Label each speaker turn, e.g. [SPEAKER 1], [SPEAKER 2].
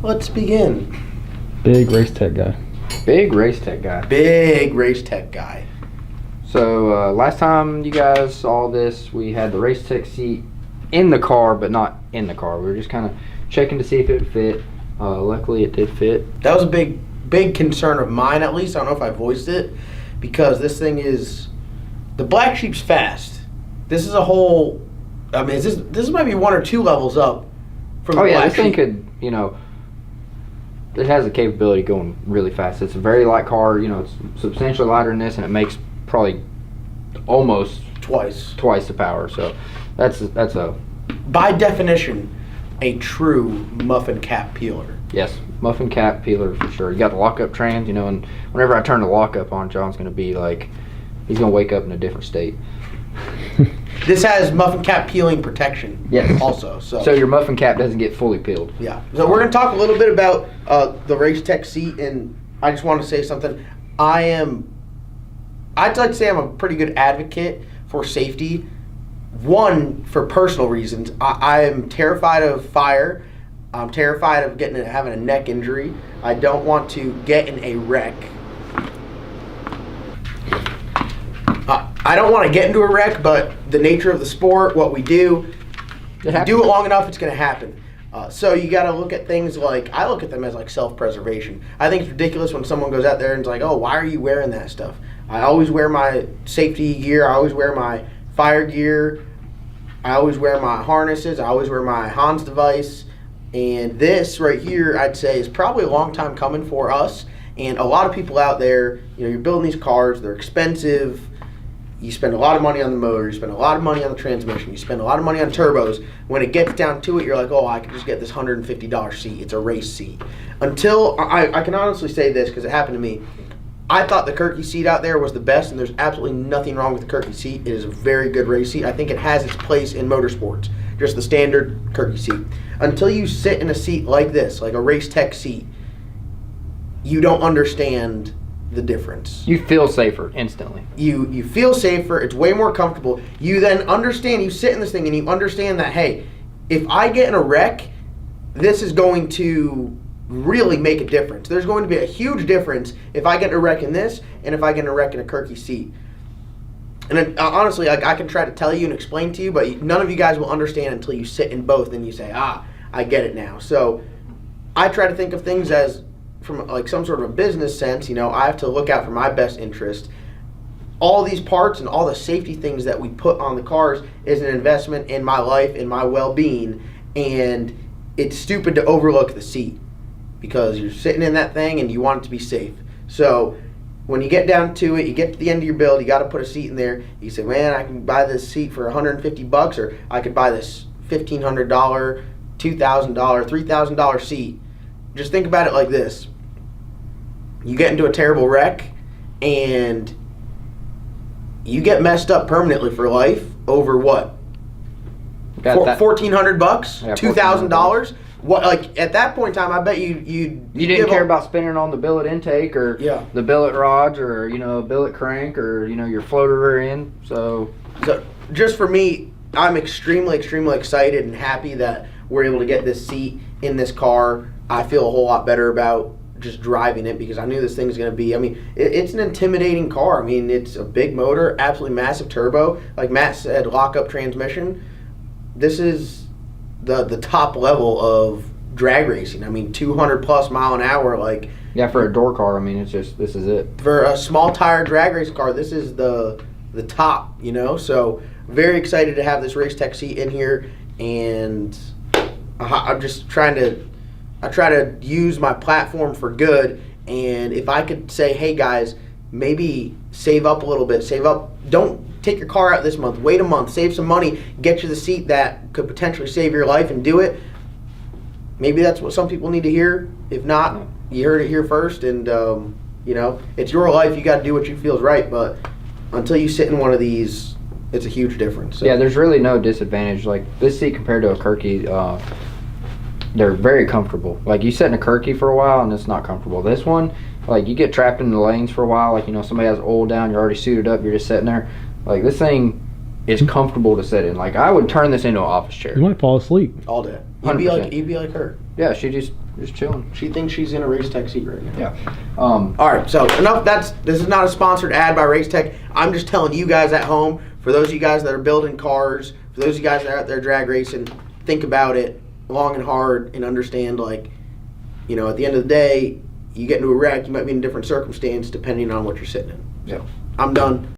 [SPEAKER 1] Let's begin.
[SPEAKER 2] Big Racetech guy.
[SPEAKER 3] Big Racetech guy.
[SPEAKER 1] Big Racetech guy.
[SPEAKER 3] So last time you guys saw this, we had the Racetech seat in the car, but not in the car. We were just kind of checking to see if it would fit. Luckily, it did fit.
[SPEAKER 1] That was a big concern of mine, at least. I don't know if I voiced it, because this thing is, the black sheep's fast. This is a whole, I mean, this might be 1 or 2 levels up from the black
[SPEAKER 3] this thing
[SPEAKER 1] sheep.
[SPEAKER 3] could, it has the capability of going really fast. It's a very light car. It's substantially lighter than this, and it makes probably almost
[SPEAKER 1] twice
[SPEAKER 3] the power. So that's a,
[SPEAKER 1] by definition, a true muffin cap peeler.
[SPEAKER 3] yes, muffin cap peeler for sure. You got the lockup trans, and whenever I turn the lockup on, John's gonna be like, he's gonna wake up in a different state.
[SPEAKER 1] This has muffin cap peeling protection.
[SPEAKER 3] Yes.
[SPEAKER 1] Also,
[SPEAKER 3] So your muffin cap doesn't get fully peeled.
[SPEAKER 1] yeah. So we're gonna talk a little bit about the Racetech seat, and I just want to say something. I'd like to say I'm a pretty good advocate for safety. One, for personal reasons. I am terrified of fire. I'm terrified of having a neck injury. I don't want to get in a wreck. I don't want to get into a wreck, but the nature of the sport, what we do, if you do it long enough, it's going to happen. So you got to look at things like, I look at them as like self-preservation. I think it's ridiculous when someone goes out there and is like, oh, why are you wearing that stuff? I always wear my safety gear. I always wear my fire gear. I always wear my harnesses. I always wear my Hans device. And this right here, I'd say, is probably a long time coming for us. And a lot of people out there, you're building these cars. They're expensive. You spend a lot of money on the motor. You spend a lot of money on the transmission. You spend a lot of money on turbos. When it gets down to it, you're like, oh, I can just get this $150 seat. It's a race seat. Until, I can honestly say this because it happened to me. I thought the Kirkey seat out there was the best, and there's absolutely nothing wrong with the Kirkey seat. It is a very good race seat. I think it has its place in motorsports, just the standard Kirkey seat. Until you sit in a seat like this, like a Racetech seat, you don't understand the difference.
[SPEAKER 3] You feel safer instantly.
[SPEAKER 1] You feel safer. It's way more comfortable. You then understand, you sit in this thing and you understand that, hey, if I get in a wreck, this is going to really make a difference. There's going to be a huge difference if I get in a wreck in this and if I get in a wreck in a Kirkey seat. And honestly, I can try to tell you and explain to you, but none of you guys will understand until you sit in both and you say, I get it now. So I try to think of things as from like some sort of a business sense. I have to look out for my best interest. All these parts and all the safety things that we put on the cars is an investment in my life, in my well-being, and it's stupid to overlook the seat because you're sitting in that thing and you want it to be safe. So when you get down to it, you get to the end of your build, you got to put a seat in there. You say, man, I can buy this seat for $150, or I could buy this $1,500, $2,000, $3,000 seat. Just think about it like this. You get into a terrible wreck and you get messed up permanently for life over what? $1,400?
[SPEAKER 3] Yeah,
[SPEAKER 1] $2,000? What, like at that point in time, I bet you
[SPEAKER 3] didn't care about spending on the billet intake or the billet rods or billet crank or your floater rear end. So
[SPEAKER 1] just for me, I'm extremely excited and happy that we're able to get this seat in this car. I feel a whole lot better about just driving it because I knew this thing's going to be, it's an intimidating car. It's a big motor, absolutely massive turbo. Like Matt said, lockup transmission. This is the top level of drag racing. 200 plus mile an hour.
[SPEAKER 3] For a door car, this is it.
[SPEAKER 1] For a small tire drag race car, this is the top, So very excited to have this Racetech seat in here, and I'm just trying to use my platform for good. And if I could say, hey guys, maybe save up a little bit, don't take your car out this month, wait a month, save some money, get you the seat that could potentially save your life and do it. Maybe that's what some people need to hear. If not, you heard it here first, and it's your life, you got to do what you feel is right, but until you sit in one of these, it's a huge difference. So.
[SPEAKER 3] Yeah, there's really no disadvantage. Like this seat compared to a Kirkey, they're very comfortable. Like you sit in a Kirkey for a while and it's not comfortable. This one, like you get trapped in the lanes for a while, like somebody has oil down, you're already suited up, you're just sitting there. Like this thing, is comfortable to sit in. Like I would turn this into an office chair.
[SPEAKER 2] You might fall asleep.
[SPEAKER 1] All day.
[SPEAKER 3] 100%.
[SPEAKER 1] You'd be like her.
[SPEAKER 3] Yeah, she just chilling.
[SPEAKER 1] She thinks she's in a Racetech seat right now.
[SPEAKER 3] Yeah.
[SPEAKER 1] All right, so enough. This is not a sponsored ad by Racetech. I'm just telling you guys at home, for those of you guys that are building cars, for those of you guys that are out there drag racing, think about it long and hard and understand, like, you know, at the end of the day, you get into a wreck, you might be in a different circumstance depending on what you're sitting in.
[SPEAKER 3] Yeah.
[SPEAKER 1] I'm done.